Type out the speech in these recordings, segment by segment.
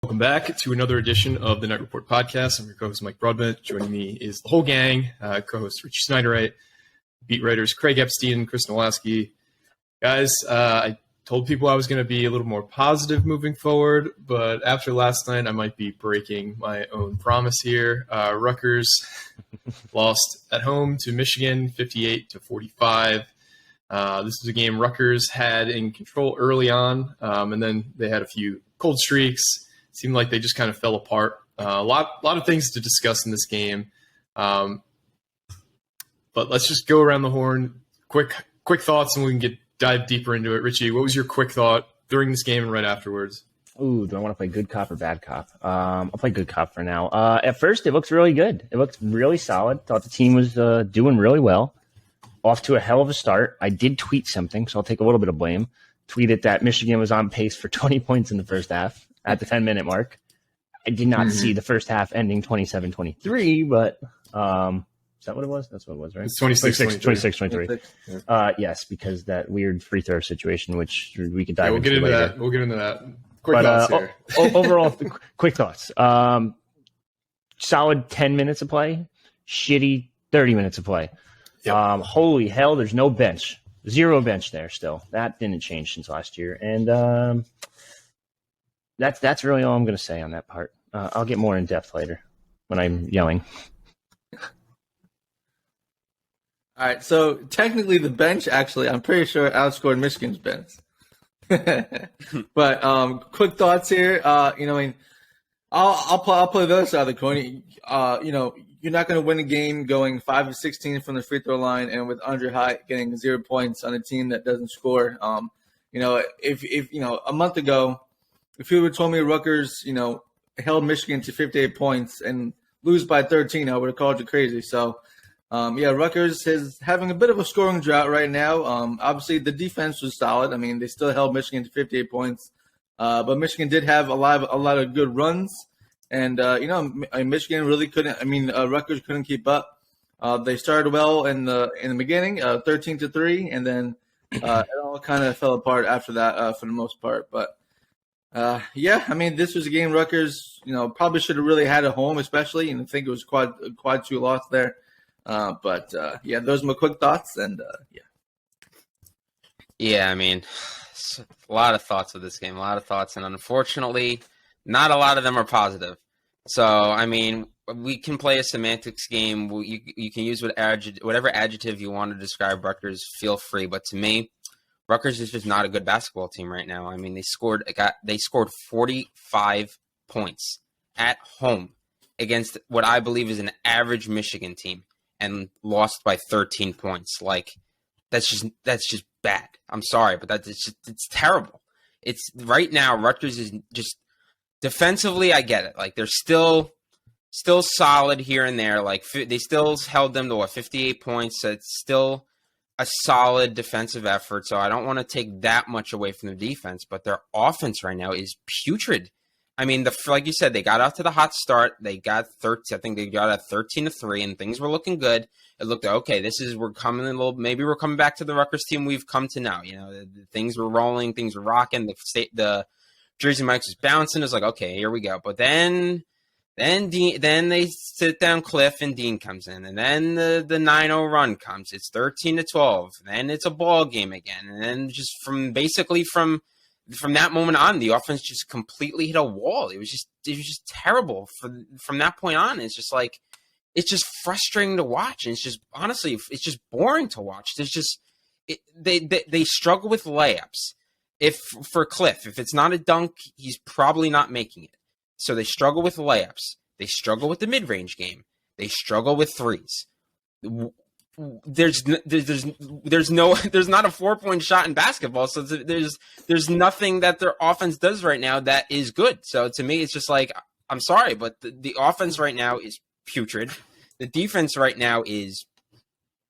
Welcome back to another edition of the Night Report podcast. I'm your co-host, Mike Broadbent. Joining me is the whole gang, co-host Richie Snyderite, beat writers Craig Epstein and Chris Nalwasky. Guys, I told people I was going to be a little more positive moving forward, but after last night, I might be breaking my own promise here. Rutgers lost at home to Michigan, 58-45. This was a game Rutgers had in control early on, and then they had a few cold streaks. Seemed like they just kind of fell apart. A lot of things to discuss in this game. But let's just go around the horn. Quick thoughts, and we can dive deeper into it. Richie, what was your quick thought during this game and right afterwards? Ooh, do I want to play good cop or bad cop? I'll play good cop for now. At first, it looks really good. It looked really solid. Thought the team was doing really well. Off to a hell of a start. I did tweet something, so I'll take a little bit of blame. Tweeted that Michigan was on pace for 20 points in the first half at the 10-minute mark. I did not see the first half ending 27-23, but is that what it was? That's what it was, right? It's 26-23. Yes, because that weird free throw situation, which we could dive we'll into get into later. that. We'll get into that. Quick thoughts here. Overall, quick thoughts. Solid 10 minutes of play, shitty 30 minutes of play. Yep. Holy hell, there's no bench. Zero bench there still. That didn't change since last year. And that's really all I'm going to say on that part. I'll get more in depth later when I'm yelling. All right, so technically the bench, actually, I'm pretty sure outscored Michigan's bench. But quick thoughts here. I'll play the other side of the coin. You're not going to win a game going 5 of 16 from the free throw line, and with Andre Hite getting 0 points on a team that doesn't score. If a month ago, if you would have told me Rutgers, held Michigan to 58 points and lose by 13, I would have called you crazy. So, Rutgers is having a bit of a scoring drought right now. Obviously, the defense was solid. I mean, they still held Michigan to 58 points, but Michigan did have a lot of good runs. And, Michigan really couldn't – Rutgers couldn't keep up. They started well in the beginning, 13-3, and then it all kind of fell apart after that for the most part. But, this was a game Rutgers, probably should have really had at home especially, and I think it was quad 2 loss there. Those are my quick thoughts, and, Yeah, a lot of thoughts of this game, and unfortunately – not a lot of them are positive. So, we can play a semantics game. You can use whatever adjective you want to describe Rutgers, feel free. But to me, Rutgers is just not a good basketball team right now. They scored 45 points at home against what I believe is an average Michigan team and lost by 13 points. That's just bad. I'm sorry, but it's terrible. It's right now Rutgers is just defensively, I get it. They're still solid here and there. They still held them to 58 points. So it's still a solid defensive effort. So I don't want to take that much away from their defense, but their offense right now is putrid. Like you said, they got out to the hot start. They got 13. I think they got at 13-3, and things were looking good. It looked okay. We're coming back to the Rutgers team we've come to now. Things were rolling, things were rocking. The Jersey Mike's was bouncing. It was like, okay, here we go. But then they sit down Cliff and Dean comes in, and then the 9-0 run comes. It's 13-12. Then it's a ball game again, and then just from that moment on, the offense just completely hit a wall. It was just terrible from that point on. It's just it's frustrating to watch, and it's just boring to watch. They struggle with layups. For Cliff, if it's not a dunk, he's probably not making it. So they struggle with layups. They struggle with the mid-range game. They struggle with threes. There's not a 4-point shot in basketball. So there's nothing that their offense does right now that is good. So to me, it's just I'm sorry, but the offense right now is putrid. The defense right now is,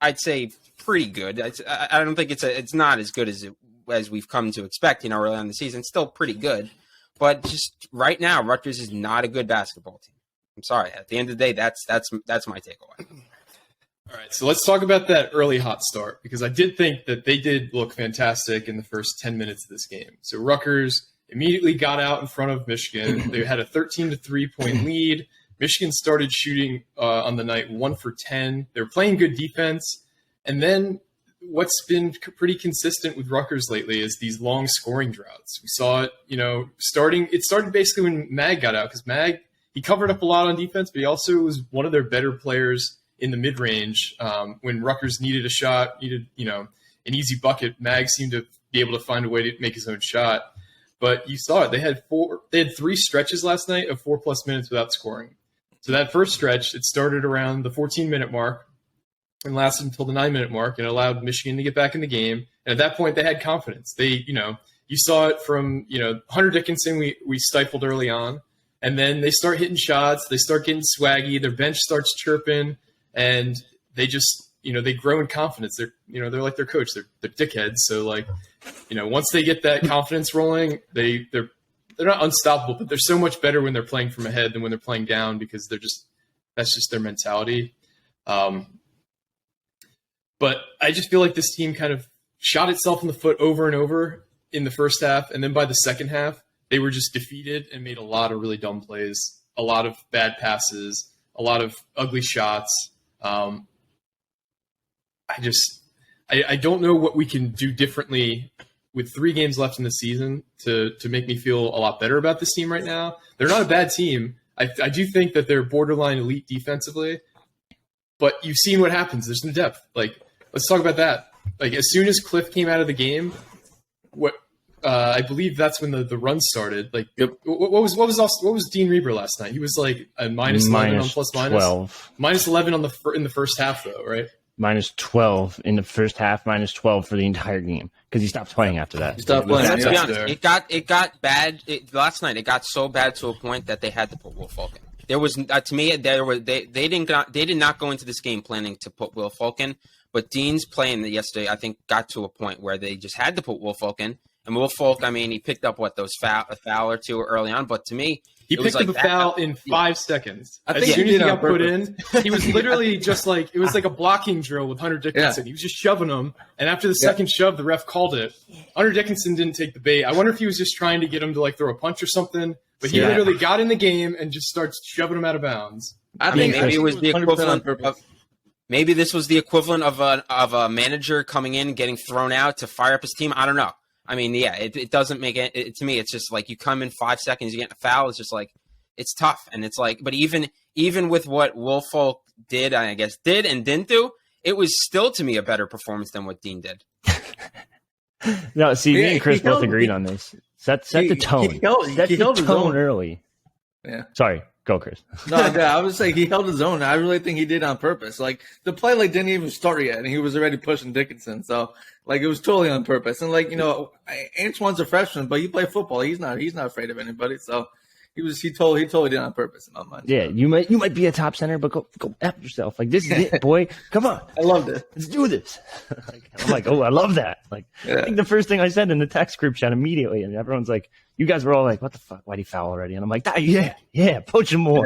I'd say, pretty good. I don't think it's not as good as we've come to expect, early on in the season. It's still pretty good. But just right now, Rutgers is not a good basketball team. I'm sorry. At the end of the day, that's my takeaway. All right, so let's talk about that early hot start, because I did think that they did look fantastic in the first 10 minutes of this game. So Rutgers immediately got out in front of Michigan. They had a 13-3 point lead. Michigan started shooting on the night 1 for 10. They were playing good defense. And then what's been pretty consistent with Rutgers lately is these long scoring droughts. We saw it, it started basically when Mag got out, because Mag, he covered up a lot on defense, but he also was one of their better players in the mid-range. When Rutgers needed a shot, needed, an easy bucket, Mag seemed to be able to find a way to make his own shot. But you saw it. They had 3 stretches last night of 4+ minutes without scoring. So that first stretch, it started around the 14-minute mark and lasted until the 9-minute mark, and allowed Michigan to get back in the game. And at that point, they had confidence. They, you saw it from, Hunter Dickinson, we stifled early on. And then they start hitting shots. They start getting swaggy. Their bench starts chirping. And they just, they grow in confidence. They're like their coach. They're dickheads. So, once they get that confidence rolling, they're not unstoppable, but they're so much better when they're playing from ahead than when they're playing down, because that's just their mentality. But I just feel like this team kind of shot itself in the foot over and over in the first half. And then by the second half, they were just defeated and made a lot of really dumb plays, a lot of bad passes, a lot of ugly shots. I don't know what we can do differently with 3 games left in the season to make me feel a lot better about this team right now. They're not a bad team. I do think that they're borderline elite defensively, but you've seen what happens. There's no depth. Let's talk about that. As soon as Cliff came out of the game, I believe that's when the run started. What was Dean Reber last night? He was like a minus 11 on plus minus. 12. Minus 11 in the first half, though, right? Minus 12 in the first half, minus 12 for the entire game, because he stopped playing after that. He stopped playing. To be honest, it got bad last night. It got so bad to a point that they had to put Will Falk in. There was to me they did not go into this game planning to put Will Falk in, but Dean's playing yesterday, I think, got to a point where they just had to put Will Falk in. And Will Falk, he picked up a foul or two early on, but to me, he picked up a foul in 5 seconds. I think as soon as he got put purpose. in, he was literally just it was like a blocking drill with Hunter Dickinson. Yeah. He was just shoving him, and after the second shove, the ref called it. Hunter Dickinson didn't take the bait. I wonder if he was just trying to get him to throw a punch or something, but he literally got in the game and just starts shoving him out of bounds. I think maybe it was the equivalent of. Maybe this was the equivalent of a manager coming in, getting thrown out to fire up his team. I don't know. It doesn't make it to me. It's just you come in 5 seconds, you get a foul. It's just it's tough, and it's but even with what Will Falk did and didn't do, it was still to me a better performance than what Dean did. No, see, me and Chris both agreed on this. Set the tone. Set the tone early. Yeah. Sorry. Go, Chris. No, I would say he held his own. I really think he did on purpose. The play didn't even start yet, and he was already pushing Dickinson. So it was totally on purpose. And Antoine's a freshman, but you play football. He's not afraid of anybody. So he totally did it on purpose in my mind. Yeah, you might be a top center, but go after yourself. This is it, boy. Come on. I loved it. Let's do this. I'm oh, I love that. I think the first thing I said in the text group chat immediately, and everyone's you guys were all what the fuck? Why'd he foul already? And I'm yeah, poach him more.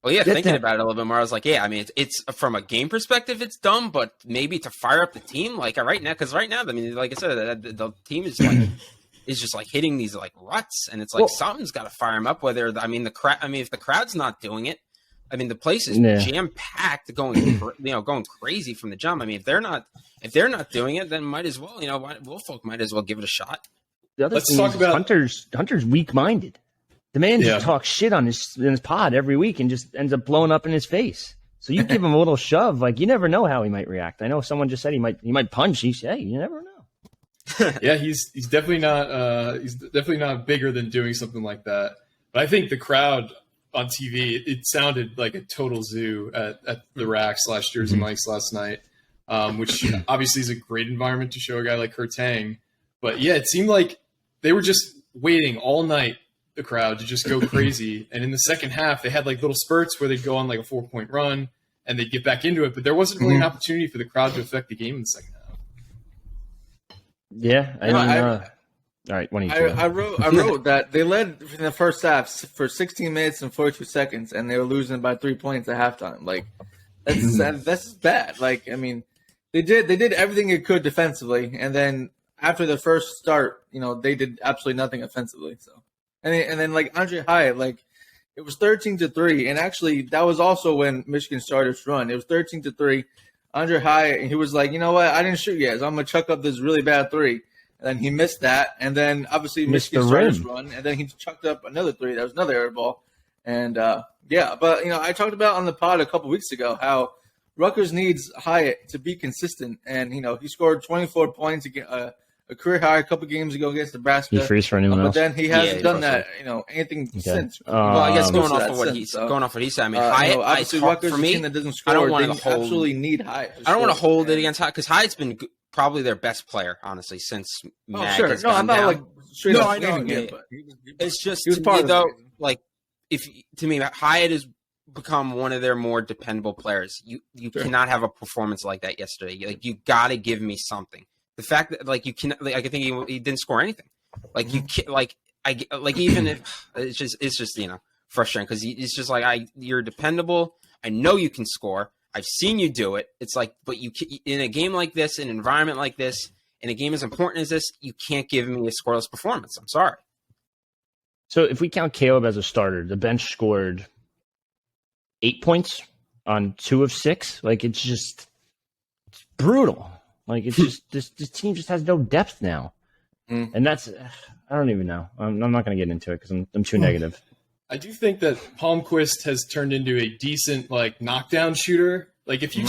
Well, yeah, thinking about it a little bit more, I was it's from a game perspective, it's dumb, but maybe to fire up the team, right now, because right now, like I said, the team is is just hitting these ruts, and it's something's got to fire them up. Whether if the crowd's not doing it, the place is jam packed, going crazy from the jump. If they're not doing it, then might as well, Will Falk might as well give it a shot. Let's talk about Hunter's weak-minded. The man just talks shit in his pod every week and just ends up blowing up in his face. So you give him a little shove, you never know how he might react. I know someone just said he might punch. You never know. Yeah, he's definitely not bigger than doing something like that. But I think the crowd on TV, it sounded like a total zoo at the Rack/Jersey Mike's last night, which obviously is a great environment to show a guy like Kurt Tang. But yeah, it seemed like they were just waiting all night, the crowd, to just go crazy. And in the second half, they had little spurts where they'd go on a 4-point run and they'd get back into it. But there wasn't really an opportunity for the crowd to affect the game in the second half. Yeah, all right. I wrote that they led in the first half for 16 minutes and 42 seconds, and they were losing by 3 points at halftime. That's bad. They did everything it could defensively, and then after the first start, they did absolutely nothing offensively. So, and then like Andre Hyatt, like it was 13-3, and actually that was also when Michigan started its run. It was 13-3. Andre Hyatt, and he was like, you know what? I didn't shoot yet, so I'm gonna chuck up this really bad three. And then he missed that, and then obviously Michigan started its run, and then he chucked up another three. That was another air ball, and but I talked about on the pod a couple weeks ago how Rutgers needs Hyatt to be consistent, and he scored 24 points a career high a couple games ago against Nebraska. He frees for anyone else, but then he hasn't done that, anything since. Well, I guess going off what he said, I mean, Hyatt, obviously Rutgers, for me, a team that doesn't score, I don't want to absolutely need Hyatt. I don't want to hold it against Hyatt because Hyatt's been probably their best player, honestly, since Mag has gone I'm not down. like straight up I know. but it's just he was to part me of though, it. like to me, Hyatt has become one of their more dependable players. You cannot have a performance like that yesterday. Like you got to give me something. The fact that like you can, like I think he didn't score anything. Like you can, even if it's just frustrating because it's just like you're dependable. I know you can score. I've seen you do it. It's like, but in a game like this, an environment like this, in a game as important as this, you can't give me a scoreless performance. I'm sorry. So if we count Caleb as a starter, the bench scored 8 points on 2 of 6. Like it's brutal. Like it's just this team just has no depth now, and that's I don't even know. I'm not going to get into it because I'm too negative. I do think that Palmquist has turned into a decent knockdown shooter. Like if you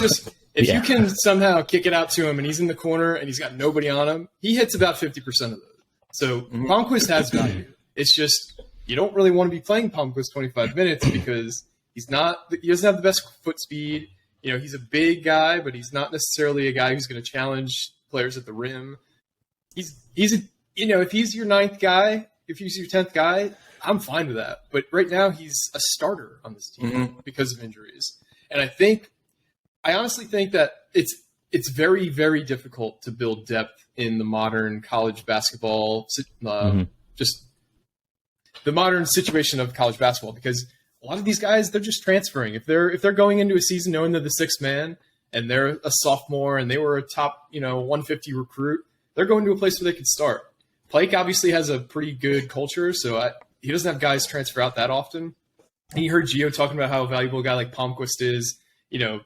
you can somehow kick it out to him and he's in the corner and he's got nobody on him, he hits about 50% of those. So Palmquist has value. It's just you don't really want to be playing Palmquist 25 minutes because he doesn't have the best foot speed. He's a big guy, but he's not necessarily a guy who's going to challenge players at the rim. If he's your 9th guy, if he's your 10th guy, I'm fine with that. But right now he's a starter on this team because of injuries. And I honestly think that it's very, very difficult to build depth in the modern college basketball, just the modern situation of college basketball, because a lot of these guys, they're just transferring. If they're going into a season knowing they're the 6th man and they're a sophomore and they were a top 150 recruit, they're going to a place where they can start. Pike obviously has a pretty good culture, so he doesn't have guys transfer out that often. And you heard Gio talking about how valuable a guy like Palmquist is,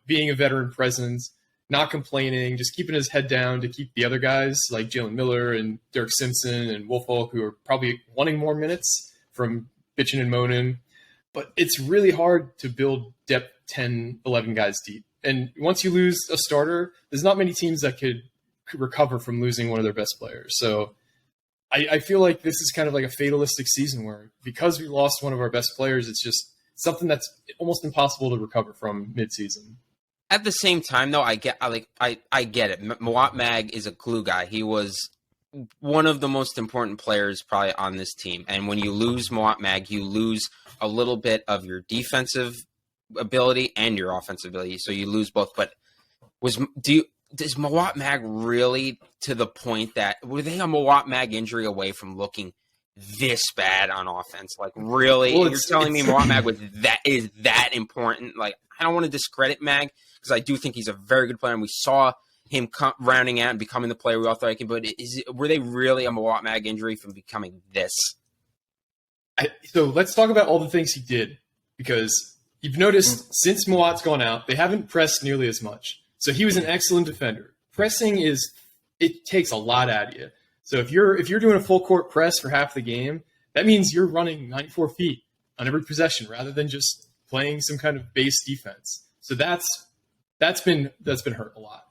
being a veteran presence, not complaining, just keeping his head down to keep the other guys like Jalen Miller and Derek Simpson and Woolfolk, who are probably wanting more minutes from bitching and moaning. But it's really hard to build depth 10, 11 guys deep. And once you lose a starter, there's not many teams that could recover from losing one of their best players. So I feel like this is kind of like a fatalistic season where because we lost one of our best players, it's just something that's almost impossible to recover from midseason. At the same time, though, I get it. Mawot Mag is a glue guy. He was one of the most important players probably on this team. And when you lose Mawot Mag, you lose a little bit of your defensive ability and your offensive ability. So you lose both. But is Mawot Mag really to the point that were they a Mawot Mag injury away from looking this bad on offense? Like really? Well, you're telling me Mawot Mag is that important? Like I don't want to discredit Mag because I do think he's a very good player, and we saw him rounding out and becoming the player we all thought he could. But were they really a Mawot Mag injury from becoming this? So let's talk about all the things he did, because you've noticed since Mawot's gone out, they haven't pressed nearly as much. So he was an excellent defender. Pressing it takes a lot out of you. So if you're doing a full court press for half the game, that means you're running 94 feet on every possession rather than just playing some kind of base defense. So that's been hurt a lot.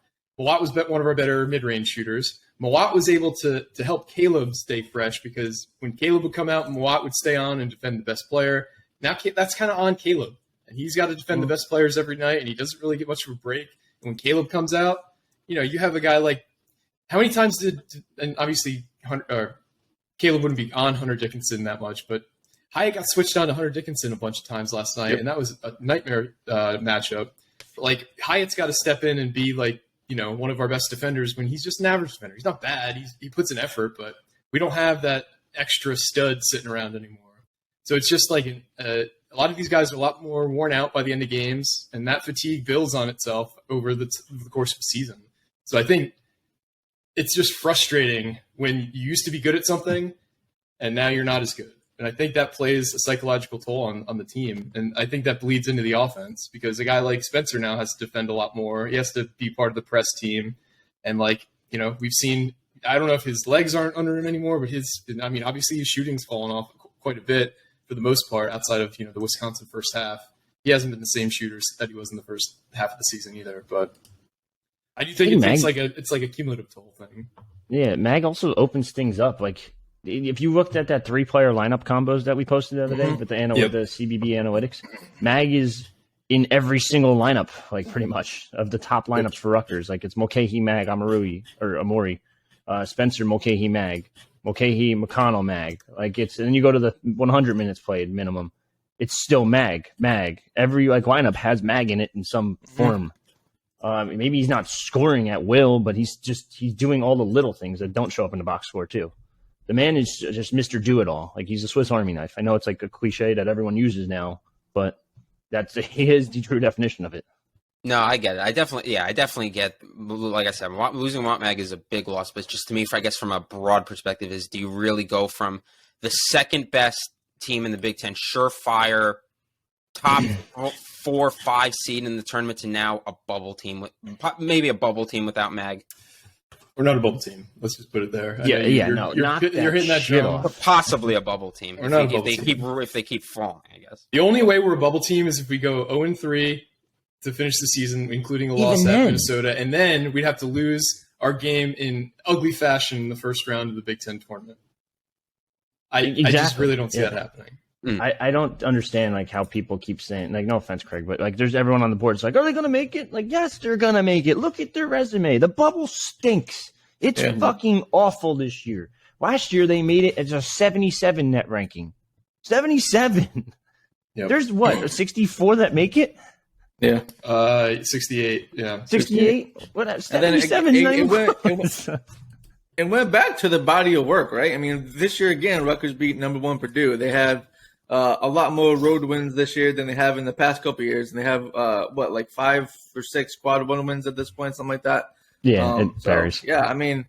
Mawot was one of our better mid-range shooters. Mawot was able to help Caleb stay fresh, because when Caleb would come out, Mawot would stay on and defend the best player. Now that's kind of on Caleb, and he's got to defend the best players every night, and he doesn't really get much of a break. And when Caleb comes out, you have a guy like, how many times and obviously Caleb wouldn't be on Hunter Dickinson that much, but Hyatt got switched on to Hunter Dickinson a bunch of times last night, and that was a nightmare matchup. Like Hyatt's got to step in and be like, one of our best defenders when he's just an average defender. He's not bad. He puts an effort, but we don't have that extra stud sitting around anymore. So it's just like a lot of these guys are a lot more worn out by the end of games, and that fatigue builds on itself over the course of the season. So I think it's just frustrating when you used to be good at something and now you're not as good. And I think that plays a psychological toll on the team. And I think that bleeds into the offense because a guy like Spencer now has to defend a lot more. He has to be part of the press team. And we've seen, I don't know if his legs aren't under him anymore, but obviously his shooting's fallen off quite a bit for the most part outside of, the Wisconsin first half. He hasn't been the same shooter that he was in the first half of the season either. But I do think it's like a cumulative toll thing. Yeah, Mag also opens things up. Like, if you looked at that 3-player lineup combos that we posted the other day with the CBB analytics, Mag is in every single lineup, like pretty much of the top lineups for Rutgers. Like it's Mulcahy, Mag, Amori, Spencer, Mulcahy, Mag, Mulcahy, McConnell, Mag. Like and then you go to the 100 minutes played minimum. It's still Mag. Every lineup has Mag in it in some form. Maybe he's not scoring at will, but he's doing all the little things that don't show up in the box score too. The man is just Mr. Do-It-All. Like he's a Swiss Army knife. I know it's like a cliche that everyone uses now, but he is the true definition of it. No, I get it. I definitely get. Like I said, losing Mawot Mag is a big loss, but just to me, from a broad perspective, is do you really go from the second best team in the Big Ten, surefire, top 4 or 5 seed in the tournament, to now a bubble team maybe a bubble team without Mag? We're not a bubble team. Let's just put it there. You're hitting that drum. Possibly a bubble team. We're not a bubble team. If they keep falling, I guess. The only way we're a bubble team is if we go 0-3 to finish the season, including a loss at Minnesota, and then we'd have to lose our game in ugly fashion in the first round of the Big Ten tournament. I just really don't see that happening. I don't understand how people keep saying, no offense, Craig, but there's everyone on the board. It's like, are they going to make it? Yes, they're going to make it. Look at their resume. The bubble stinks. It's fucking awful this year. Last year they made it as a 77 net ranking. 77. Yep. There's a 64 that make it? Yeah. 68. Yeah. 68? What? 77? It went back to the body of work, right? I mean, this year again, Rutgers beat number 1 Purdue. They have a lot more road wins this year than they have in the past couple of years, and they have 5 or 6 quad one wins at this point, something like that. Yeah, it varies. Yeah, I mean,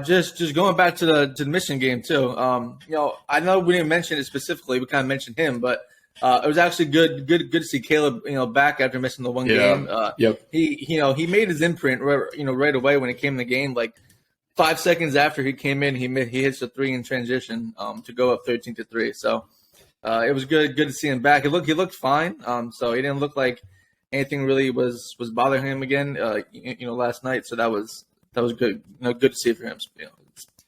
just going back to the Michigan game too. I know we didn't mention it specifically. We kind of mentioned him, but it was actually good to see Caleb, back after missing the one game. He made his imprint, right away when he came in the game. 5 seconds after he came in, he hits a 3 in transition to go up 13-3. So it was good to see him back. He looked fine. So he didn't look like anything really was bothering him again. Last night. So that was good. Good to see for him.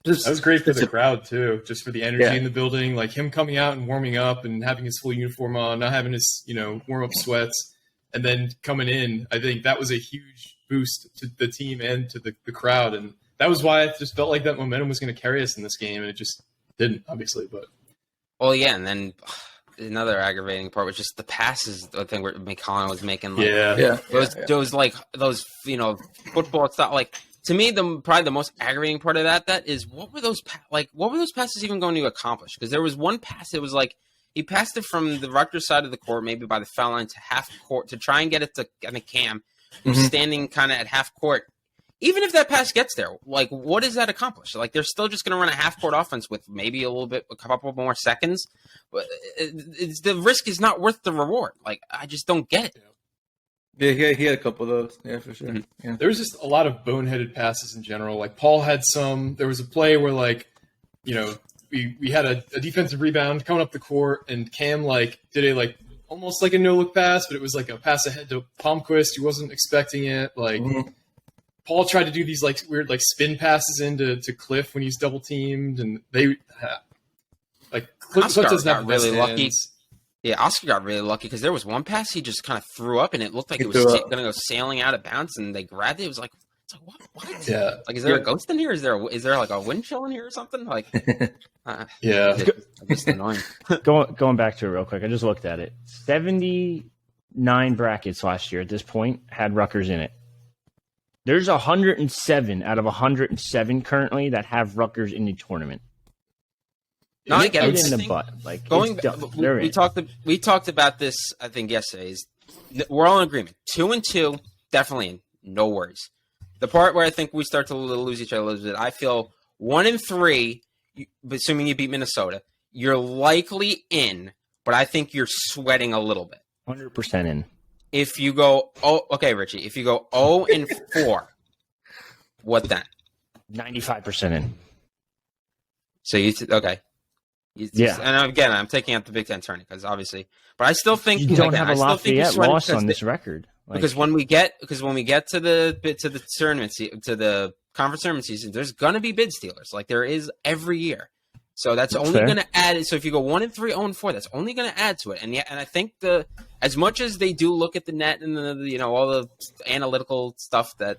That was great for the crowd too, just for the energy in the building. Him coming out and warming up and having his full uniform on, not having his warm up sweats, and then coming in. I think that was a huge boost to the team and to the crowd, and that was why I just felt like that momentum was going to carry us in this game, and it just didn't, obviously. But and then another aggravating part was just the passes. I think where McConnell was making, those football stuff. To me, probably the most aggravating part of that is what were those passes even going to accomplish? Because there was one pass that was he passed it from the Rutgers side of the court, maybe by the foul line, to half court to try and get it to Cam, who's standing kind of at half court. Even if that pass gets there, what does that accomplish? They're still just going to run a half-court offense with maybe a couple more seconds. But the risk is not worth the reward. I just don't get it. Yeah, he had a couple of those. Yeah, for sure. Yeah. There was just a lot of boneheaded passes in general. Paul had some. There was a play where, we had a defensive rebound coming up the court, and Cam, did almost a no-look pass, but it was a pass ahead to Palmquist. He wasn't expecting it. Paul tried to do these weird spin passes into Cliff when he's double teamed, and they Cliff doesn't have really lucky. Hands. Yeah, Oscar got really lucky because there was one pass he just kind of threw up, and it looked like it was going to go sailing out of bounds, and they grabbed it. It was what? Yeah. Is there a ghost in here? Is there a wind chill in here or something? Yeah. It's annoying. Going back to it real quick, I just looked at it. 79 brackets last year at this point had Rutgers in it. There's 107 out of 107 currently that have Rutgers in the tournament. No, I get it. In the butt. We talked about this, I think, yesterday. We're all in agreement. 2-2, definitely in. No worries. the part where I think we start to lose each other a little bit, I feel 1-3, assuming you beat Minnesota, you're likely in, but I think you're sweating a little bit. 100% in. If you go, Richie, if you go 0-4, what then? 95% in. So okay. Yeah. And again, I'm taking out the Big Ten tourney because obviously, but I still think You don't have a Lafayette loss on this record. Because when we get to the tournament to the conference tournament season, there's gonna be bid stealers like there is every year. So that's only going to add. So if you go 1-3, 0-4, that's only going to add to it. And I think as much as they do look at the net and all the analytical stuff that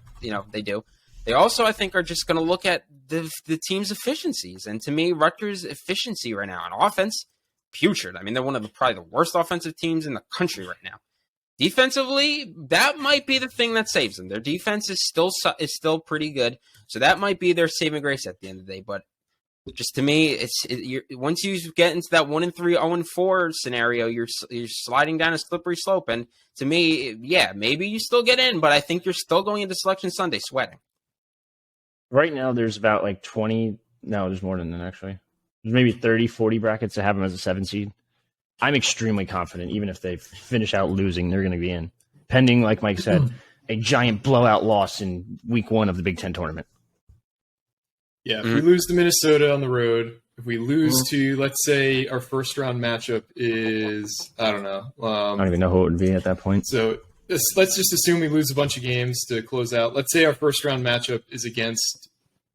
they do, they also I think are just going to look at the team's efficiencies. And to me, Rutgers' efficiency right now on offense, putrid. I mean, they're one of probably the worst offensive teams in the country right now. Defensively, that might be the thing that saves them. Their defense is still pretty good, so that might be their saving grace at the end of the day. But just to me, once you get into that 1-3, 0-4 scenario, you're sliding down a slippery slope. And to me, yeah, maybe you still get in, but I think you're still going into Selection Sunday sweating. Right now, there's about like 20. No, there's more than that, actually. There's maybe 30, 40 brackets that have them as a 7 seed. I'm extremely confident, even if they finish out losing, they're going to be in. Pending, like Mike said, a giant blowout loss in week 1 of the Big Ten tournament. Yeah, if we lose to Minnesota on the road, if we lose to, let's say, our first round matchup is, I don't know. I don't even know who it would be at that point. So let's just assume we lose a bunch of games to close out. Let's say our first round matchup is against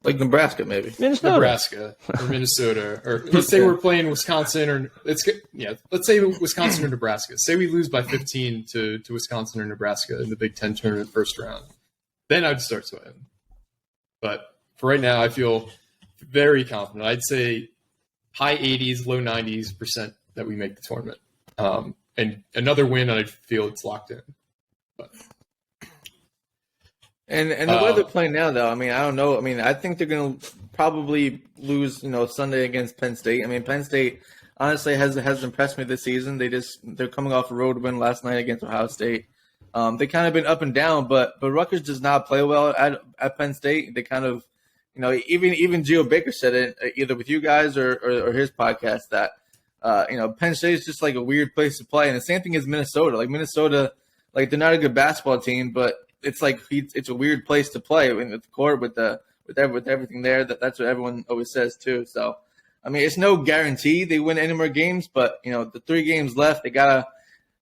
like Nebraska, maybe Nebraska or Minnesota, or let's say we're playing Wisconsin, or let's say Wisconsin or Nebraska. Say we lose by 15 to Wisconsin or Nebraska in the Big Ten tournament first round, then I'd start sweating. But for right now, I feel very confident. I'd say high 80s, low 90s% that we make the tournament. And another win, I feel it's locked in. But. And the way they're playing now, though, I mean, I don't know. I mean, I think they're going to probably lose, Sunday against Penn State. I mean, Penn State honestly has impressed me this season. They're coming off a road win last night against Ohio State. They kind of been up and down, but Rutgers does not play well at Penn State. They kind of, even Geo Baker said it either with you guys or his podcast that, Penn State is just like a weird place to play. And the same thing as Minnesota. Like Minnesota, like they're not a good basketball team, but it's like it's a weird place to play with the court with everything there. That's what everyone always says too. So, I mean, it's no guarantee they win any more games, but the 3 games left, they gotta,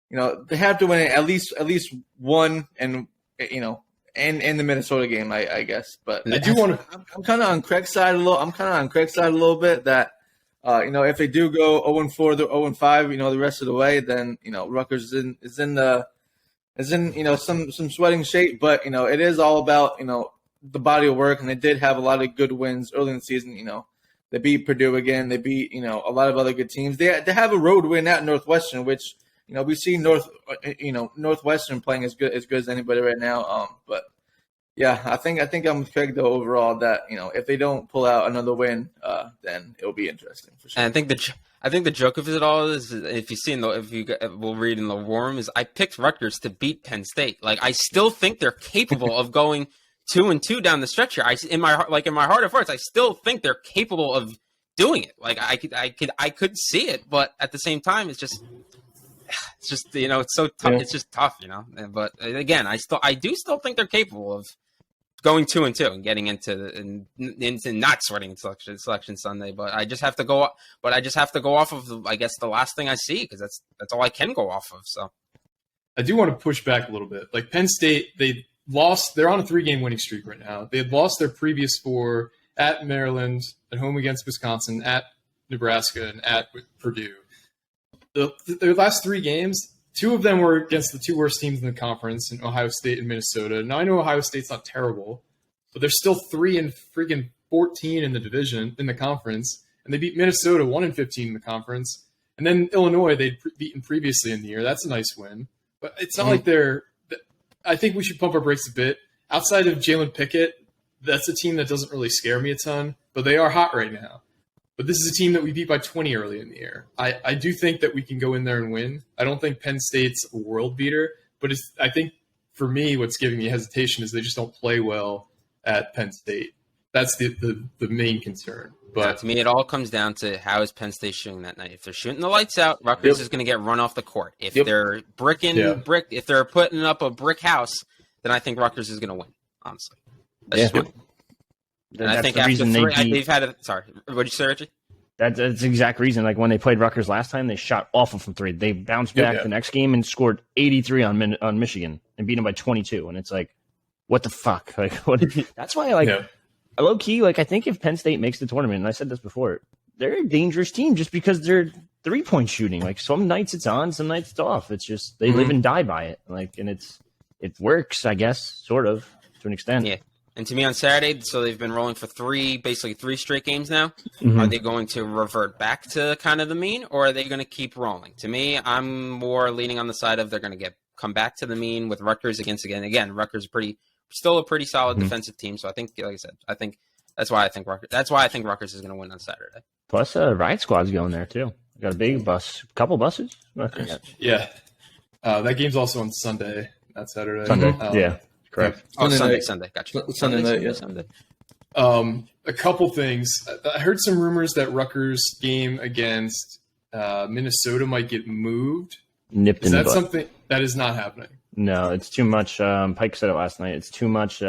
they have to win at least one, and and the Minnesota game, I guess. But I do want to. I'm kind of on Craig's side a little bit that. If they do go 0-4, they're 0-5, the rest of the way, then Rutgers is in some sweating shape. But it is all about the body of work, and they did have a lot of good wins early in the season. They beat Purdue again. They beat a lot of other good teams. They have a road win at Northwestern, which we see Northwestern playing as good as anybody right now. But yeah, I think I'm with Craig though overall that if they don't pull out another win, then it'll be interesting for sure. And I think the joke of it all is if you see we'll read in the Warm is I picked Rutgers to beat Penn State. Like I still think they're capable of going 2-2 down the stretch here. In my heart of hearts, I still think they're capable of doing it. Like I could see it, but at the same time, it's just it's so tough. Yeah. It's just tough, But again, I do still think they're capable of going 2-2 and getting into not sweating selection Sunday. But I just have to go. But I just have to go off of I guess the last thing I see because that's all I can go off of. So I do want to push back a little bit. Like Penn State, they lost. They're on a 3-game winning streak right now. They had lost their previous 4 at Maryland, at home against Wisconsin, at Nebraska, and at Purdue. Their last 3 games, 2 of them were against the 2 worst teams in the conference, in Ohio State and Minnesota. Now I know Ohio State's not terrible, but they're still 3-14 in the division in the conference, and they beat Minnesota 1-15 in the conference, and then Illinois they'd beaten previously in the year. That's a nice win, but it's not like they're. I think we should pump our brakes a bit. Outside of Jalen Pickett, that's a team that doesn't really scare me a ton, but they are hot right now. But this is a team that we beat by 20 early in the year. I do think that we can go in there and win. I don't think Penn State's a world beater, but I think for me what's giving me hesitation is they just don't play well at Penn State. That's the main concern. But to me, it all comes down to how is Penn State shooting that night. If they're shooting the lights out, Rutgers is going to get run off the court. If they're if they're putting up a brick house, then I think Rutgers is going to win. Honestly, that's just and I think the after reason they've had a sorry. What did you say, Richie? That's the exact reason. Like when they played Rutgers last time, they shot awful from three. They bounced back the next game and scored 83 on Michigan and beat them by 22. And it's like, what the fuck? Like, what? That's why, low key, I think if Penn State makes the tournament, and I said this before, they're a dangerous team just because they're 3-point shooting. Like some nights it's on, some nights it's off. It's just they live and die by it. And it works, I guess, sort of to an extent. Yeah. And to me on Saturday, so they've been rolling for basically three straight games now. Mm-hmm. Are they going to revert back to kind of the mean, or are they going to keep rolling? To me, I'm more leaning on the side of they're going to come back to the mean with Rutgers again. Rutgers still a pretty solid defensive team. So I think, like I said, that's why I think Rutgers is going to win on Saturday. Plus, Riot Squad's going there too. Got a big bus, couple buses. Yeah, that game's also on Sunday, not Saturday. Yeah. Correct. Sunday. Gotcha. Sunday night, yeah. Sunday. A couple things. I heard some rumors that Rutgers' game against Minnesota might get moved. Nipped is in that the butt. something that is not happening? No, it's too much. Pike said it last night. It's too much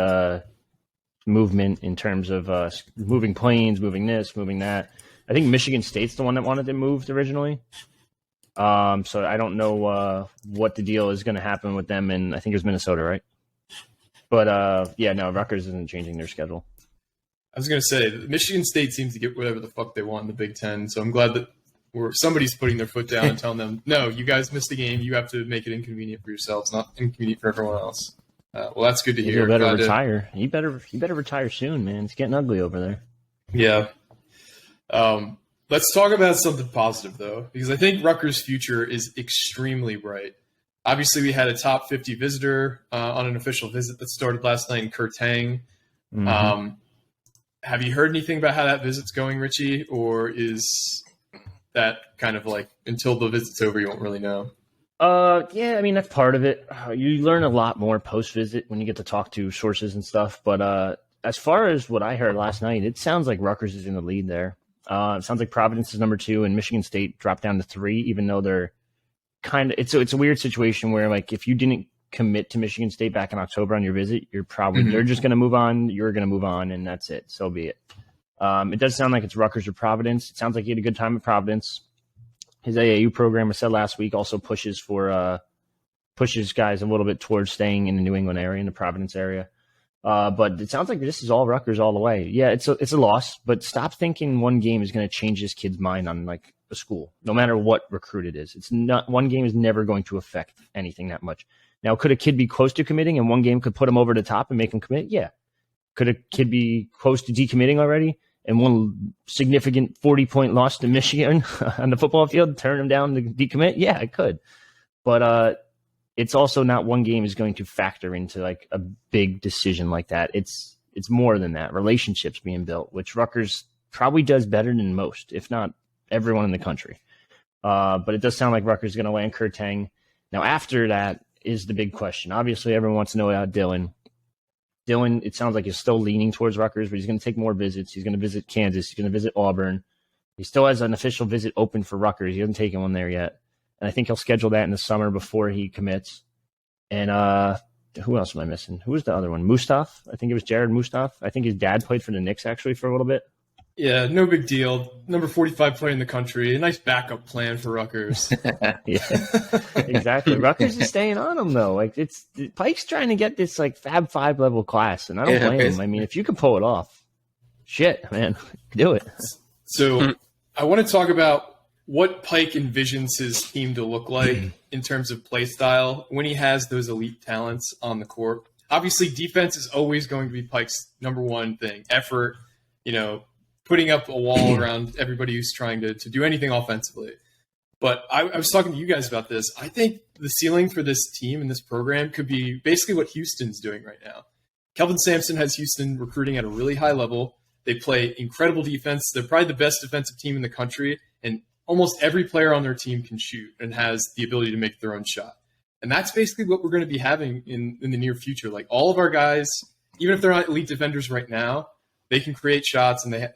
movement in terms of moving planes, moving this, moving that. I think Michigan State's the one that wanted it moved originally. So I don't know what the deal is going to happen with them, and I think it was Minnesota, right? But, Rutgers isn't changing their schedule. I was going to say, Michigan State seems to get whatever the fuck they want in the Big Ten, so I'm glad that somebody's putting their foot down and telling them, no, you guys missed the game. You have to make it inconvenient for yourselves, not inconvenient for everyone else. Well, that's good to hear. You better retire. You better retire soon, man. It's getting ugly over there. Yeah. Let's talk about something positive, though, because I think Rutgers' future is extremely bright. Obviously, we had a top 50 visitor on an official visit that started last night in Kurtang. Mm-hmm. Have you heard anything about how that visit's going, Richie? Or is that kind of like until the visit's over, you won't really know? Yeah, I mean, that's part of it. You learn a lot more post-visit when you get to talk to sources and stuff. But as far as what I heard last night, it sounds like Rutgers is in the lead there. It sounds like Providence is number 2 and Michigan State dropped down to 3, even though they're kind of it's a weird situation where if you didn't commit to Michigan State back in October on your visit, you're probably they're just going to move on. You're going to move on, and that's it. So be it. It does sound like it's Rutgers or Providence. It sounds like he had a good time at Providence. His AAU program, I said last week, also pushes guys a little bit towards staying in the New England area, in the Providence area. But it sounds like this is all Rutgers all the way. Yeah, it's a loss, but stop thinking one game is going to change this kid's mind on a school, no matter what recruit it is. It's not one game is never going to affect anything that much. Now, could a kid be close to committing and one game could put him over the top and make him commit? Yeah. Could a kid be close to decommitting already and one significant 40-point loss to Michigan on the football field turn him down to decommit? Yeah, it could. But it's also not one game is going to factor into a big decision like that. It's more than that. Relationships being built, which Rutgers probably does better than most, if not everyone in the country. But it does sound like Rutgers is going to land Kurtang. Now, after that is the big question. Obviously, everyone wants to know about Dylan. Dylan, it sounds like he's still leaning towards Rutgers, but he's going to take more visits. He's going to visit Kansas. He's going to visit Auburn. He still has an official visit open for Rutgers. He hasn't taken one there yet. And I think he'll schedule that in the summer before he commits. And who else am I missing? Who was the other one? Mustaf? I think it was Jared Mustaf. I think his dad played for the Knicks, actually, for a little bit. Yeah, no big deal. Number 45 player in the country. A nice backup plan for Rutgers. Yeah, exactly. Rutgers is staying on him, though. Pike's trying to get this Fab 5 level class, and I don't blame him. I mean, if you can pull it off, shit, man, do it. So I want to talk about what Pike envisions his team to look like in terms of play style when he has those elite talents on the court. Obviously, defense is always going to be Pike's number one thing. Effort, putting up a wall around everybody who's trying to do anything offensively. But I was talking to you guys about this. I think the ceiling for this team and this program could be basically what Houston's doing right now. Kelvin Sampson has Houston recruiting at a really high level. They play incredible defense. They're probably the best defensive team in the country, and almost every player on their team can shoot and has the ability to make their own shot. And that's basically what we're going to be having in the near future. All of our guys even if they're not elite defenders right now, they can create shots, and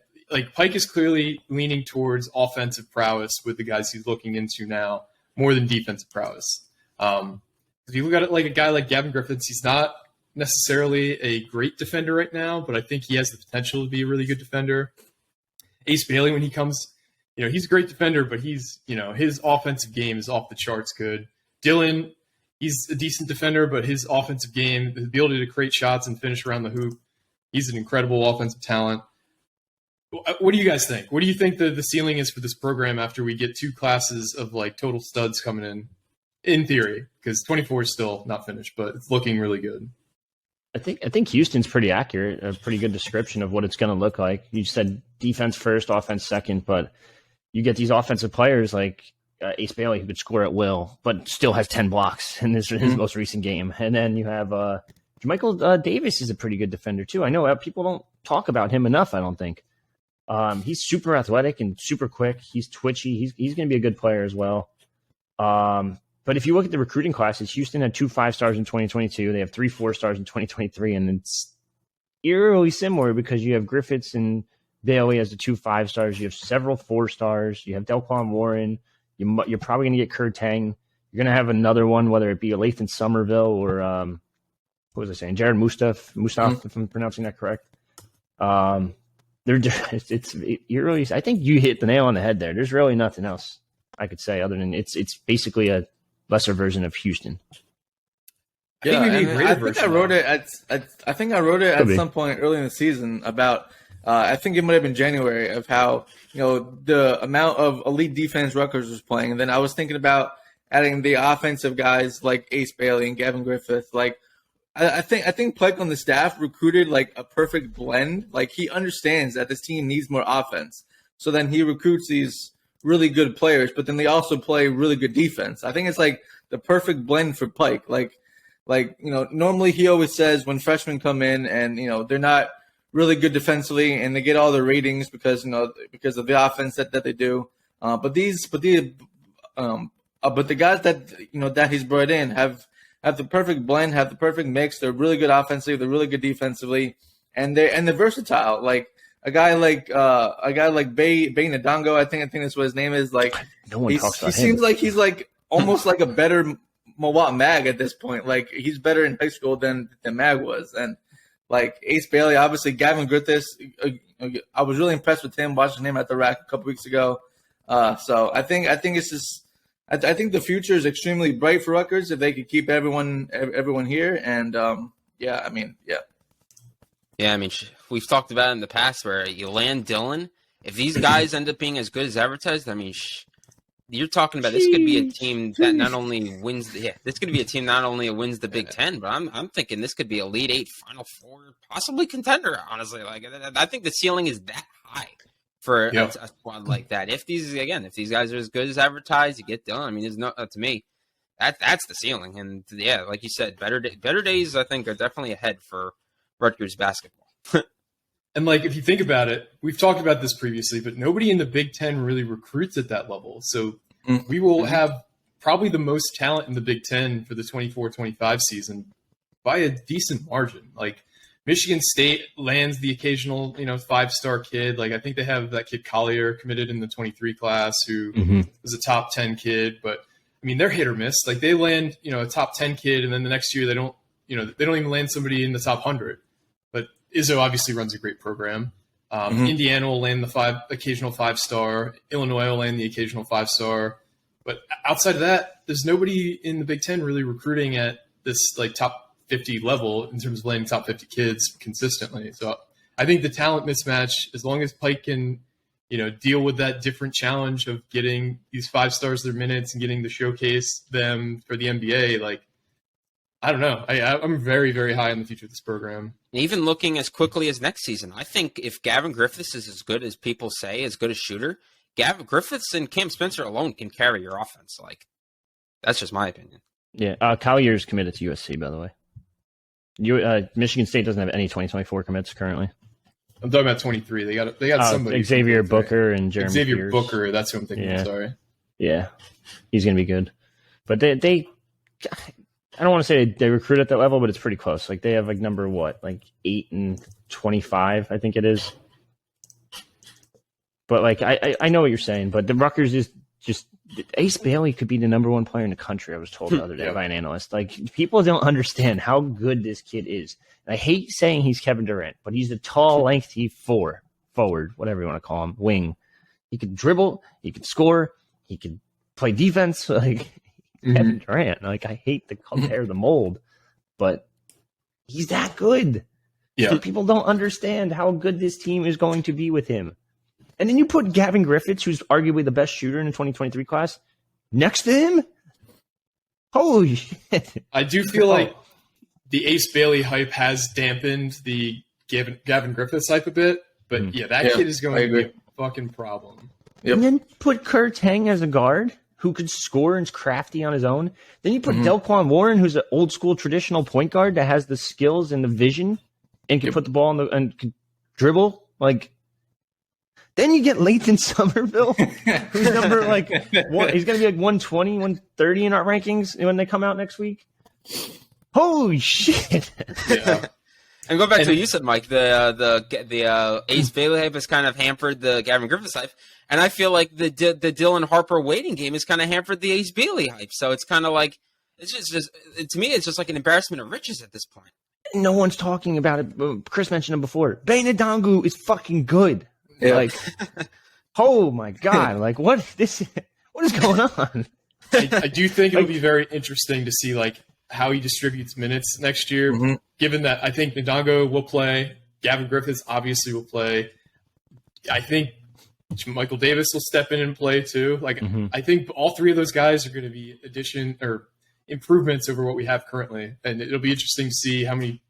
Pike is clearly leaning towards offensive prowess with the guys he's looking into now more than defensive prowess. If you look at it like a guy like Gavin Griffiths, he's not necessarily a great defender right now, but I think he has the potential to be a really good defender. Ace Bailey, when he comes, he's a great defender, but he's, his offensive game is off the charts good. Dylan, he's a decent defender, but his offensive game, the ability to create shots and finish around the hoop, he's an incredible offensive talent. What do you guys think? What do you think the ceiling is for this program after we get 2 classes of total studs coming in theory? Because 24 is still not finished, but it's looking really good. I think Houston's pretty accurate, a pretty good description of what it's going to look like. You said defense first, offense second, but you get these offensive players like Ace Bailey who could score at will, but still has 10 blocks in his most recent game. And then you have Jermichael Davis is a pretty good defender too. I know people don't talk about him enough, I don't think. He's super athletic and super quick. He's twitchy. He's going to be a good player as well. But if you look at the recruiting classes, Houston had 2 5-stars in 2022. They have 3 4-stars in 2023, and it's eerily similar because you have Griffiths and Bailey as the 2 5-stars. You have several 4-stars. You have Delquan Warren. You're probably going to get Kurtang. You're going to have another one, whether it be a Lathan Somerville or what was I saying? Jared Mustaf, if I'm pronouncing that correct. It's eerily. I think you hit the nail on the head there. There's really nothing else I could say other than it's basically a lesser version of Houston. Yeah, I think I wrote it at some point early in the season about I think it might have been January of how the amount of elite defense Rutgers was playing, and then I was thinking about adding the offensive guys like Ace Bailey and Gavin Griffith. I think Pike on the staff recruited a perfect blend. He understands that this team needs more offense, so then he recruits these really good players, but then they also play really good defense. I think it's the perfect blend for Pike. Normally he always says when freshmen come in and, they're not really good defensively and they get all the ratings because of the offense that they do. But the guys that he's brought in have the perfect blend, have the perfect mix. They're really good offensively. They're really good defensively, and they're versatile. A guy like Bay Ndongo, I think that's what his name is. No one talks about him. He seems like he's almost like a better Mawot Mag at this point. He's better in high school than Mag was. And Ace Bailey, obviously Gavin Griffiths, I was really impressed with him watching him at the rack a couple weeks ago. So I think it's just I think the future is extremely bright for Rutgers if they could keep everyone here. And yeah. Yeah, I mean, we've talked about it in the past where you land Dylan. If these guys end up being as good as advertised, I mean, you're talking about this could be a team that not only wins this could be a team not only wins the Big Ten, but I'm thinking this could be a Elite 8, Final 4, possibly contender. Honestly, I think the ceiling is that high for a squad like that. If these guys are as good as advertised, you get Dylan. I mean, there's no to me that's the ceiling. And yeah, like you said, better days I think are definitely ahead for Rutgers basketball. And if you think about it, we've talked about this previously, but nobody in the Big Ten really recruits at that level. So we will have probably the most talent in the Big Ten for the 24-25 season by a decent margin. Michigan State lands the occasional, 5-star kid. I think they have that kid Collier committed in the 23 class who was a top 10 kid, but I mean, they're hit or miss. They land, a top 10 kid, and then the next year they don't even land somebody in the top 100. But Izzo obviously runs a great program. Indiana will land the occasional 5-star. Illinois will land the occasional 5-star. But outside of that, there's nobody in the Big Ten really recruiting at this top 50 level in terms of landing top 50 kids consistently. So I think the talent mismatch, as long as Pike can, deal with that different challenge of getting these 5-stars their minutes and getting to showcase them for the NBA, I don't know. I'm very, very high on the future of this program. Even looking as quickly as next season, I think if Gavin Griffiths is as good as people say, as good a shooter, Gavin Griffiths and Cam Spencer alone can carry your offense. That's just my opinion. Yeah, Collier's committed to USC, by the way. Michigan State doesn't have any 2024 commits currently. I'm talking about 23. They got somebody. Xavier Booker and Jeremy Xavier Pierce. Booker, that's who I'm thinking. Yeah. Sorry. Yeah, he's going to be good. But I don't want to say they recruit at that level, but it's pretty close. Like they have like number what, like 8 and 25, I think it is. But like I know what you're saying, but the Rutgers is just Ace Bailey could be the number 1 player in the country. I was told the other day by an analyst. Like people don't understand how good this kid is. And I hate saying he's Kevin Durant, but he's a tall, lengthy forward, whatever you want to call him, wing. He could dribble, he could score, he could play defense. Like Kevin Durant. Like I hate to compare the mold, but he's that good. Yeah. People don't understand how good this team is going to be with him. And then you put Gavin Griffiths, who's arguably the best shooter in the 2023 class, next to him. Holy shit. I do feel like the Ace Bailey hype has dampened the Gavin Griffiths hype a bit, but that kid is going to be a fucking problem. Yep. And then put Kurt Tang as a guard who could score and is crafty on his own. Then you put Delquan Warren, who's an old school traditional point guard that has the skills and the vision and can put the ball and can dribble. Like, then you get Lathan Somerville, who's number like he's going to be like 120, 130 in our rankings when they come out next week. Holy shit! Yeah. And go back to what you said, Mike. The Ace Bailey hype has kind of hampered the Gavin Griffiths hype, and I feel like the Dylan Harper waiting game has kind of hampered the Ace Bailey hype. So it's kind of like it's just to me, it's just like an embarrassment of riches at this point. No one's talking about it. Chris mentioned him before. Beinadangu is fucking good. Yeah. Like, oh my god! Like, what is going on? I do think it'll be very interesting to see like how he distributes minutes next year. Given that I think Ndongo will play, Gavin Griffiths obviously will play. I think Michael Davis will step in and play too. Like, I think all three of those guys are going to be addition or improvements over what we have currently, and it'll be interesting to see how many.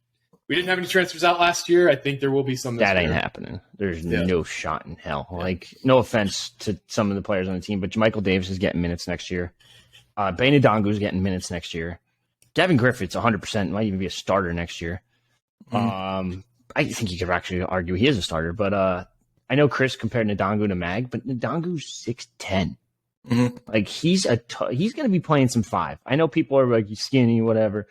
We didn't have any transfers out last year. I think there will be some. That ain't happening. There's no shot in hell. Like, no offense to some of the players on the team, but Michael Davis is getting minutes next year. Beinadangu is getting minutes next year. Gavin Griffiths, 100%, might even be a starter next year. I think you could actually argue he is a starter, but I know Chris compared Ndongo to Mag, but Ndongu's 6'10". Like, he's going to be playing some 5. I know people are like skinny, whatever.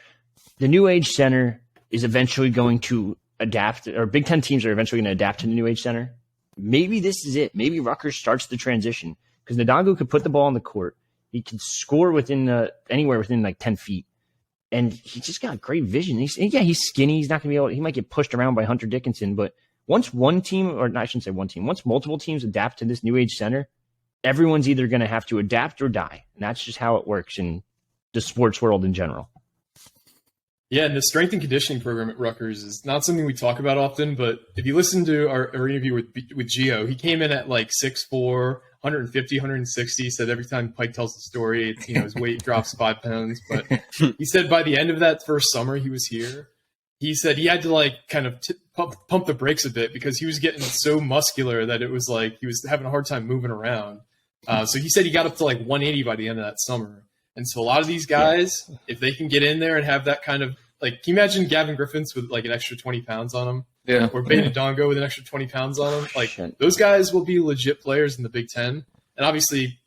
The new age center is eventually going to adapt, or Big Ten teams are eventually going to adapt to the new age center. Maybe this is it. Maybe Rutgers starts the transition because Ndongo could put the ball on the court. He can score within anywhere within like 10 feet. And he just got great vision. He's skinny. He's not going to be able. He might get pushed around by Hunter Dickinson. But once one team, or I shouldn't say one team, once multiple teams adapt to this new age center, everyone's either going to have to adapt or die. And that's just how it works in the sports world in general. Yeah, and the strength and conditioning program at Rutgers is not something we talk about often. But if you listen to our interview with Gio, he came in at like 6'4", 150, 160. Said every time Pike tells the story, his weight drops 5 pounds. But he said by the end of that first summer he was here, he said he had to like kind of pump the brakes a bit because he was getting so muscular that it was like he was having a hard time moving around. So he said he got up to like 180 by the end of that summer. And so a lot of these guys, if they can get in there and have that kind of like, can you imagine Gavin Griffiths with like an extra 20 pounds on him? Yeah. Or Beinadango with an extra 20 pounds on him? Like, those guys will be legit players in the Big Ten. And obviously,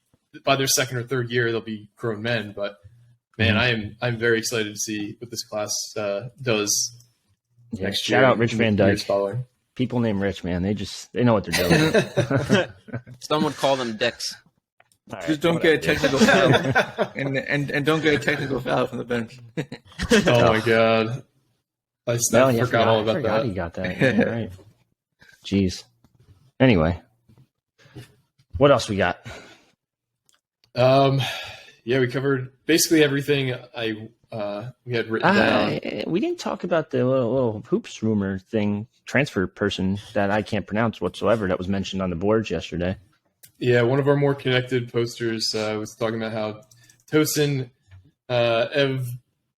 by their second or third year, they'll be grown men. But, man, I'm very excited to see what this class does next year. Shout out Rich Van Dyke. People named Rich, man. They know what they're doing. Some would call them dicks. Right, just don't get a technical foul, and don't get a technical foul from the bench. Oh my god! I forgot all about that. You got that. Yeah, right. Jeez. Anyway, what else we got? We covered basically everything we had written down. We didn't talk about the little hoops rumor thing, transfer person that I can't pronounce whatsoever that was mentioned on the boards yesterday. Yeah, one of our more connected posters was talking about how Tosin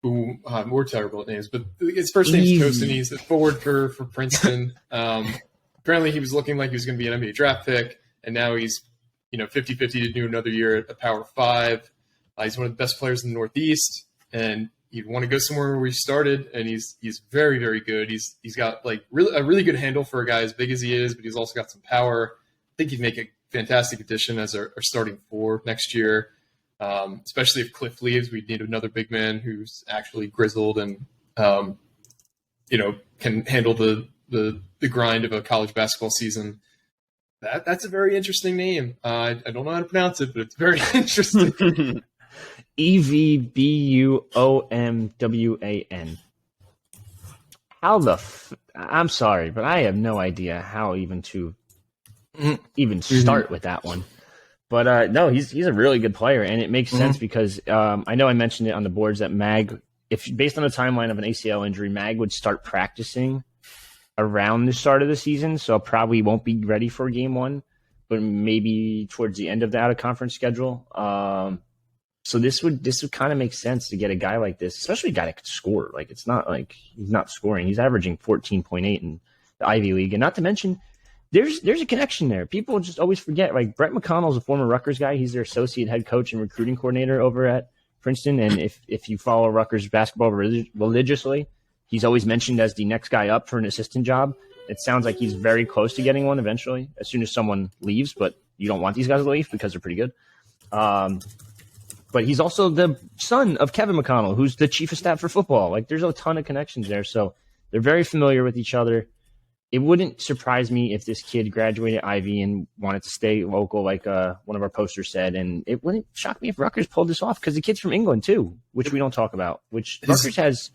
more terrible names, but his first name is Tosin. He's a forward for Princeton. Apparently, he was looking like he was going to be an NBA draft pick, and now he's 50-50 to do another year at Power 5. He's one of the best players in the Northeast, and he'd want to go somewhere where he started, and he's very, very good. He's got like a really good handle for a guy as big as he is, but he's also got some power. I think he'd make a fantastic addition as our starting 4 next year. Especially if Cliff leaves, we need another big man who's actually grizzled and can handle the grind of a college basketball season. That's a very interesting name. I don't know how to pronounce it, but it's very interesting. Evbumwan. How I'm sorry, but I have no idea how even to start with that one. But no, he's a really good player, and it makes sense because I know I mentioned it on the boards that Mag, if based on the timeline of an ACL injury, Mag would start practicing around the start of the season, so probably won't be ready for game one, but maybe towards the end of the out of conference schedule. So this would kind of make sense to get a guy like this, especially a guy that could score. Like, it's not like he's not scoring; he's averaging 14.8 in the Ivy League, and not to mention, there's a connection there. People just always forget. Like, Brett McConnell's a former Rutgers guy; he's their associate head coach and recruiting coordinator over at Princeton. And if you follow Rutgers basketball religiously, he's always mentioned as the next guy up for an assistant job. It sounds like he's very close to getting one eventually, as soon as someone leaves. But you don't want these guys to leave because they're pretty good. But he's also the son of Kevin McConnell, who's the chief of staff for football. Like, there's a ton of connections there. So they're very familiar with each other. It wouldn't surprise me if this kid graduated Ivy and wanted to stay local, like one of our posters said. And it wouldn't shock me if Rutgers pulled this off, because the kid's from England, too, which we don't talk about, which Rutgers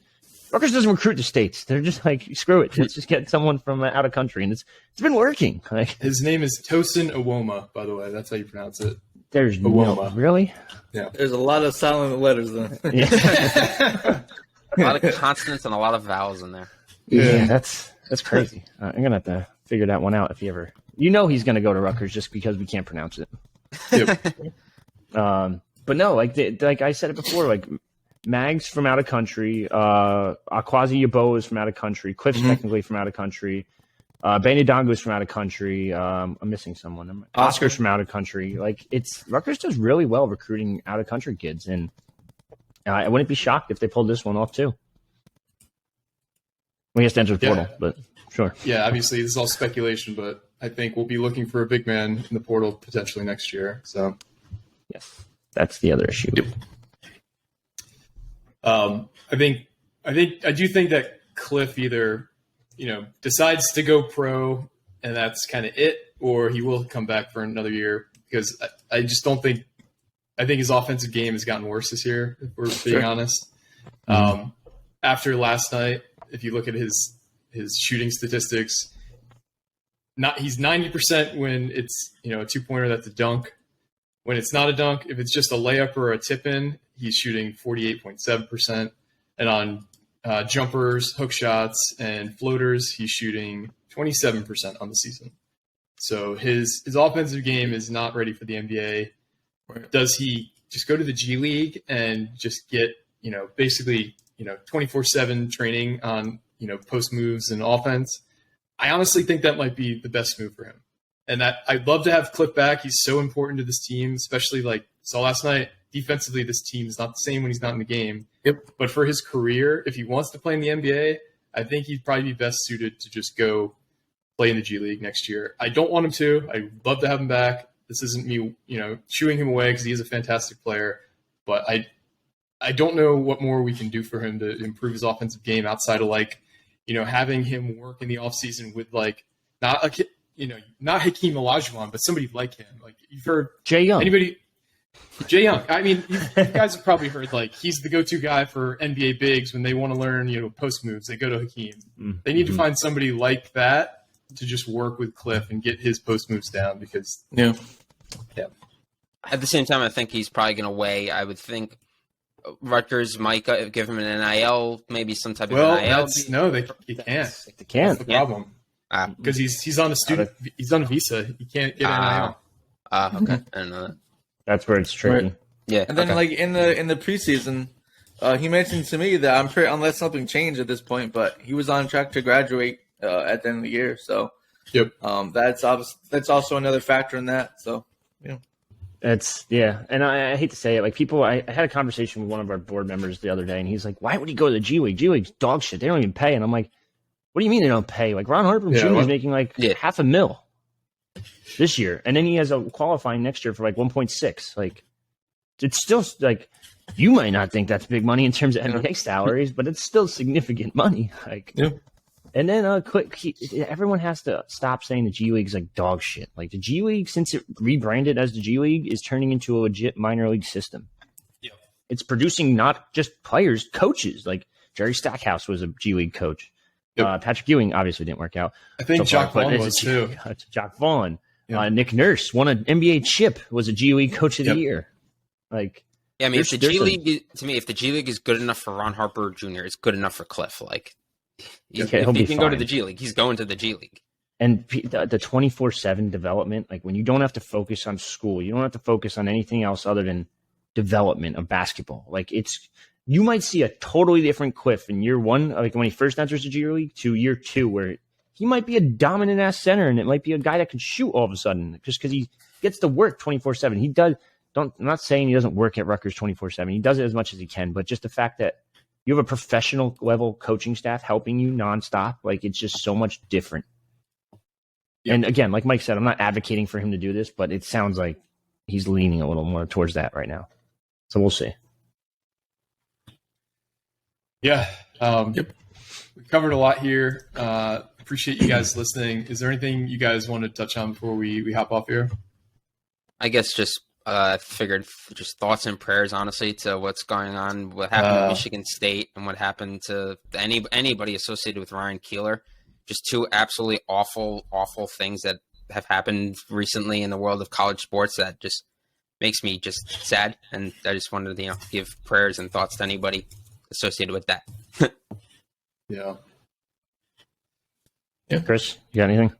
doesn't recruit the states. They're just like, screw it. Let's just get someone from out of country. And it's been working. Like, his name is Tosin Awoma, by the way. That's how you pronounce it. There's no, really? Yeah. There's a lot of silent letters then. Yeah. A lot of consonants and a lot of vowels in there. Yeah, that's crazy. I'm gonna have to figure that one out if he ever. He's gonna go to Rutgers just because we can't pronounce it. Yep. But no, like I said it before, like Mag's from out of country. Akwazi Yabo is from out of country. Cliff's technically from out of country. Benedongo's from out of country. I'm missing someone. Oscar's from out of country. Like, Rutgers does really well recruiting out of country kids, and I wouldn't be shocked if they pulled this one off too. We have to enter the portal, but sure. Yeah, obviously this is all speculation, but I think we'll be looking for a big man in the portal potentially next year. So, yes, that's the other issue. Yep. I do think that Cliff either decides to go pro and that's kind of it, or he will come back for another year, because I just don't think – I think his offensive game has gotten worse this year, if we're being honest. After last night, if you look at his shooting statistics, he's 90% when it's a 2-pointer that's a dunk. When it's not a dunk, if it's just a layup or a tip-in, he's shooting 48.7%. And on jumpers, hook shots, and floaters, he's shooting 27% on the season. So his offensive game is not ready for the NBA. Does he just go to the G League and just get, basically, 24/7 training on, post moves and offense? I honestly think that might be the best move for him. And that I'd love to have Cliff back. He's so important to this team, especially like saw last night. Defensively, this team is not the same when he's not in the game. Yep. But for his career, if he wants to play in the NBA, I think he'd probably be best suited to just go play in the G League next year. I don't want him to. I'd love to have him back. This isn't me, shooing him away, because he is a fantastic player. But I don't know what more we can do for him to improve his offensive game outside of having him work in the offseason with not Hakeem Olajuwon, but somebody like him. Like, you've heard Jay Young. Jay Young. I mean, you guys have probably heard he's the go-to guy for NBA bigs when they want to learn post moves. They go to Hakeem. They need to find somebody like that to just work with Cliff and get his post moves down, because Yeah. At the same time, I think he's probably going to weigh. I would think Rutgers might give him an NIL, maybe some type of NIL. They can't. They can't. That's the problem. Because he's on he's on a visa. He can't get NIL. Okay, I didn't know that. That's where it's tricky. Right. Yeah, And then in the preseason, he mentioned to me that I'm pretty, unless something changed at this point, but he was on track to graduate at the end of the year. So Yep. That's also another factor in that. So And I hate to say it, I had a conversation with one of our board members the other day, and he's like, "Why would he go to the G League? G League's dog shit. They don't even pay." And I'm like, "What do you mean they don't pay? Like, Ron Harper Jr. is making $500,000 this year, and then he has a qualifying next year for 1.6. Like, it's still like you might not think that's big money in terms of NBA salaries, but it's still significant money. Like, and then everyone has to stop saying the G League's like dog shit. Like the G League, since it rebranded as the G League, is turning into a legit minor league system. Yeah, it's producing not just players, coaches. Like Jerry Stackhouse was a G League coach. Yep. Patrick Ewing obviously didn't work out. I think Jock Vaughn was too. Jock Vaughn. Nick Nurse won an NBA chip, was a G League Coach of the Year. Like, yeah, I mean, if the G League is good enough for Ron Harper Jr., it's good enough for Cliff. Like, if he can go to the G League, he's going to the G League. And the 24/7 development, like when you don't have to focus on school, you don't have to focus on anything else other than development of basketball. Like you might see a totally different Cliff in year one, like when he first enters the G League, to year two, where he might be a dominant ass center, and it might be a guy that can shoot all of a sudden just because he gets to work 24/7. He does. I'm not saying he doesn't work at Rutgers 24/7. He does it as much as he can, but just the fact that you have a professional level coaching staff helping you nonstop, like it's just so much different. Yep. And again, like Mike said, I'm not advocating for him to do this, but it sounds like he's leaning a little more towards that right now. So we'll see. Yeah. We covered a lot here. Appreciate you guys listening. Is there anything you guys want to touch on before we hop off here? I guess just figured just thoughts and prayers, honestly, to what's going on, what happened to Michigan State and what happened to anybody associated with Ryan Keeler. Just two absolutely awful, awful things that have happened recently in the world of college sports that just makes me just sad. And I just wanted to give prayers and thoughts to anybody associated with that. Yeah. Chris, you got anything?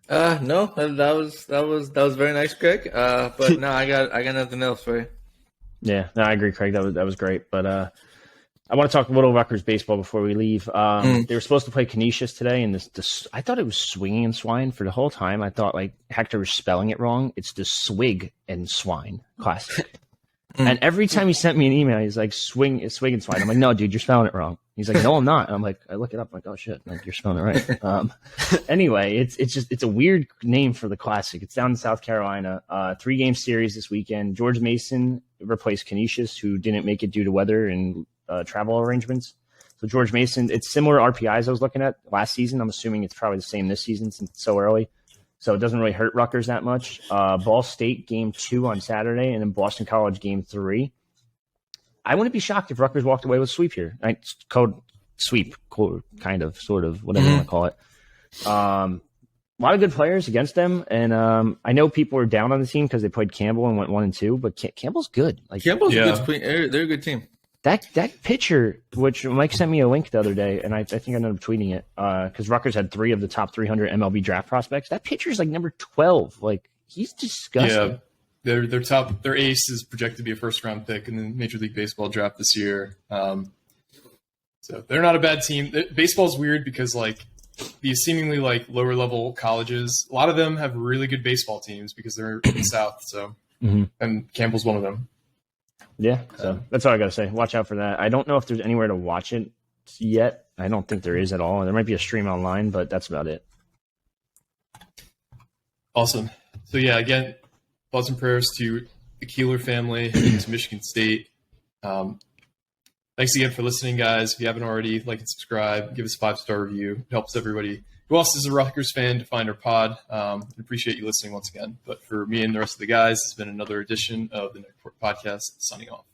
No, that was very nice, Craig. But no, I got nothing else for you. Yeah, no, I agree, Craig. That was great. But I want to talk a little Rutgers baseball before we leave. They were supposed to play Canisius today, and this I thought it was Swinging and Swine for the whole time. I thought like Hector was spelling it wrong. It's the Swig and Swine Classic. And every time he sent me an email, he's like, swing and swine. I'm like, no, dude, you're spelling it wrong. He's like, no, I'm not. And I'm like, I look it up. I'm like, oh shit, like you're spelling it right. Anyway, it's a weird name for the Classic. It's down in South Carolina. 3-game series this weekend. George Mason replaced Canisius, who didn't make it due to weather and travel arrangements. So George Mason, it's similar RPIs I was looking at last season. I'm assuming it's probably the same this season since it's so early. So it doesn't really hurt Rutgers that much. Ball State game 2 on Saturday, and then Boston College game 3. I wouldn't be shocked if Rutgers walked away with sweep here. Code sweep, kind of, sort of, whatever you want to call it. A lot of good players against them, and I know people are down on the team because they played Campbell and went 1-2, but Campbell's good. Like Campbell's a good. They're a good team. That pitcher, which Mike sent me a link the other day, and I think I ended up tweeting it, because Rutgers had 3 of the top 300 MLB draft prospects. That pitcher's like number 12. Like, he's disgusting. Yeah, their ace is projected to be a first-round pick in the Major League Baseball draft this year. So they're not a bad team. Baseball's weird because, like, these seemingly, like, lower-level colleges, a lot of them have really good baseball teams because they're in the South. So, and Campbell's one of them. Yeah, so that's all I got to say. Watch out for that. I don't know if there's anywhere to watch it yet. I don't think there is at all. There might be a stream online, but that's about it. Awesome. So, yeah, again, thoughts and prayers to the Keeler family, to Michigan State. Thanks again for listening, guys. If you haven't already, like and subscribe. Give us a 5-star review. It helps everybody who else is a Rutgers fan to find our pod. Appreciate you listening once again. But for me and the rest of the guys, it's been another edition of the Night Report Podcast. Signing off.